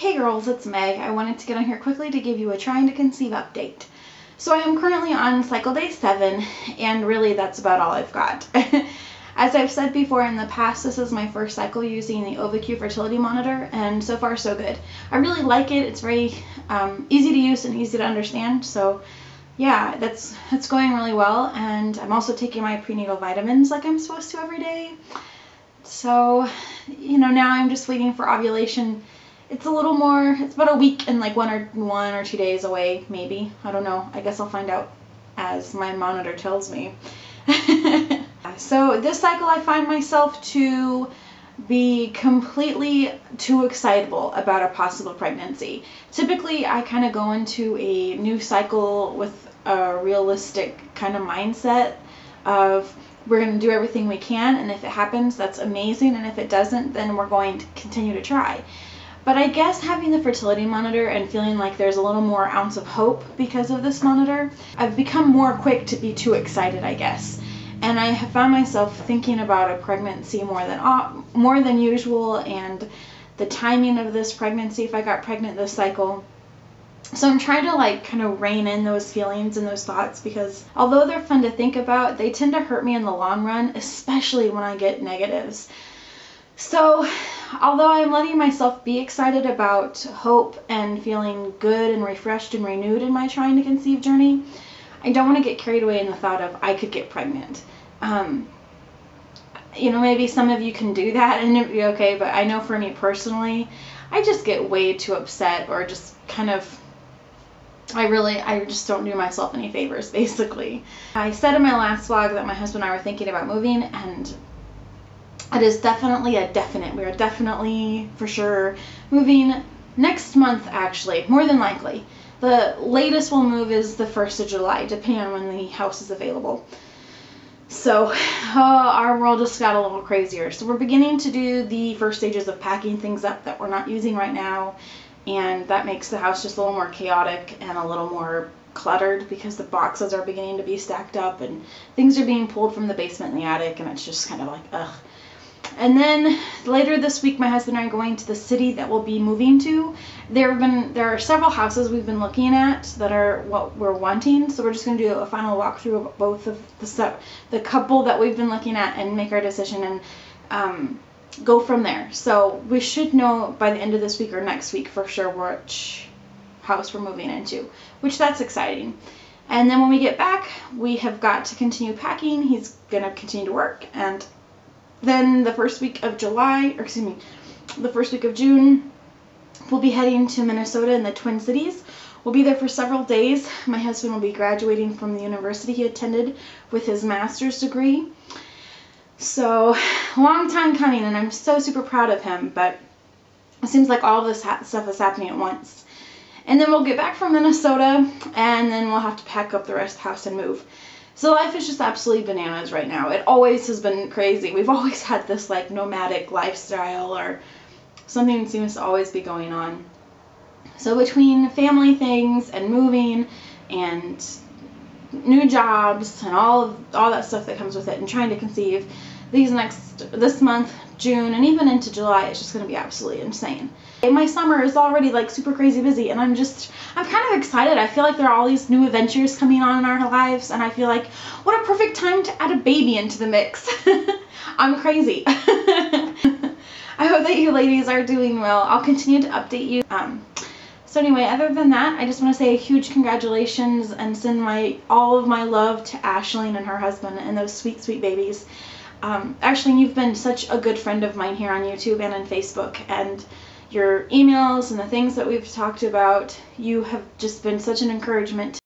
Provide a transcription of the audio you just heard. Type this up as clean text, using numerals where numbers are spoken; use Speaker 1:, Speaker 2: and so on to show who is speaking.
Speaker 1: Hey girls, it's Meg. I wanted to get on here quickly to give you a trying to conceive update. So I am currently on cycle day 7, and really that's about all I've got. As I've said before in the past, this is my first cycle using the OvaQ fertility monitor, and so far so good. I really like it. It's very easy to use and easy to understand, so yeah, that's going really well. And I'm also taking my prenatal vitamins like I'm supposed to every day. So, now I'm just waiting for ovulation. It's about a week and like one or 2 days away, maybe. I don't know. I guess I'll find out as my monitor tells me. So this cycle I find myself to be completely too excitable about a possible pregnancy. Typically, I kind of go into a new cycle with a realistic kind of mindset of we're going to do everything we can, and if it happens, that's amazing, and if it doesn't, then we're going to continue to try. But I guess having the fertility monitor and feeling like there's a little more ounce of hope because of this monitor, I've become more quick to be too excited, I guess. And I have found myself thinking about a pregnancy more than usual, and the timing of this pregnancy, if I got pregnant this cycle. So I'm trying to kind of rein in those feelings and those thoughts, because although they're fun to think about, they tend to hurt me in the long run, especially when I get negatives. So although I'm letting myself be excited about hope and feeling good and refreshed and renewed in my trying to conceive journey, I don't want to get carried away in the thought of I could get pregnant. Maybe some of you can do that and it'd be okay, but I know for me personally, I just get way too upset, or just kind of, I just don't do myself any favors, basically. I said in my last vlog that my husband and I were thinking about moving, and it is definitely a definite. We are definitely, for sure, moving next month, actually, more than likely. The latest we'll move is the 1st of July, depending on when the house is available. So our world just got a little crazier. So we're beginning to do the first stages of packing things up that we're not using right now, and that makes the house just a little more chaotic and a little more cluttered, because the boxes are beginning to be stacked up and things are being pulled from the basement and the attic, and it's just kind of like, ugh. And then later this week, my husband and I are going to the city that we'll be moving to. There are several houses we've been looking at that are what we're wanting, so we're just going to do a final walkthrough of both of the couple that we've been looking at and make our decision and go from there. So we should know by the end of this week or next week for sure which house we're moving into, which that's exciting. And then when we get back, we have got to continue packing. He's going to continue to work, and then the first week of June, we'll be heading to Minnesota in the Twin Cities. We'll be there for several days. My husband will be graduating from the university he attended with his master's degree. So, long time coming, and I'm so super proud of him, but it seems like all this stuff is happening at once. And then we'll get back from Minnesota, and then we'll have to pack up the rest of the house and move. So life is just absolutely bananas right now. It always has been crazy. We've always had this nomadic lifestyle, or something seems to always be going on. So between family things and moving and new jobs and all that stuff that comes with it, and trying to conceive, this month, June, and even into July, it's just going to be absolutely insane. My summer is already super crazy busy, and I'm kind of excited. I feel like there are all these new adventures coming on in our lives, and I feel like what a perfect time to add a baby into the mix. I'm crazy. I hope that you ladies are doing well. I'll continue to update you. So anyway, other than that, I just want to say a huge congratulations and send all of my love to Ashling and her husband and those sweet, sweet babies. Ashling, you've been such a good friend of mine here on YouTube and on Facebook, and your emails and the things that we've talked about, you have just been such an encouragement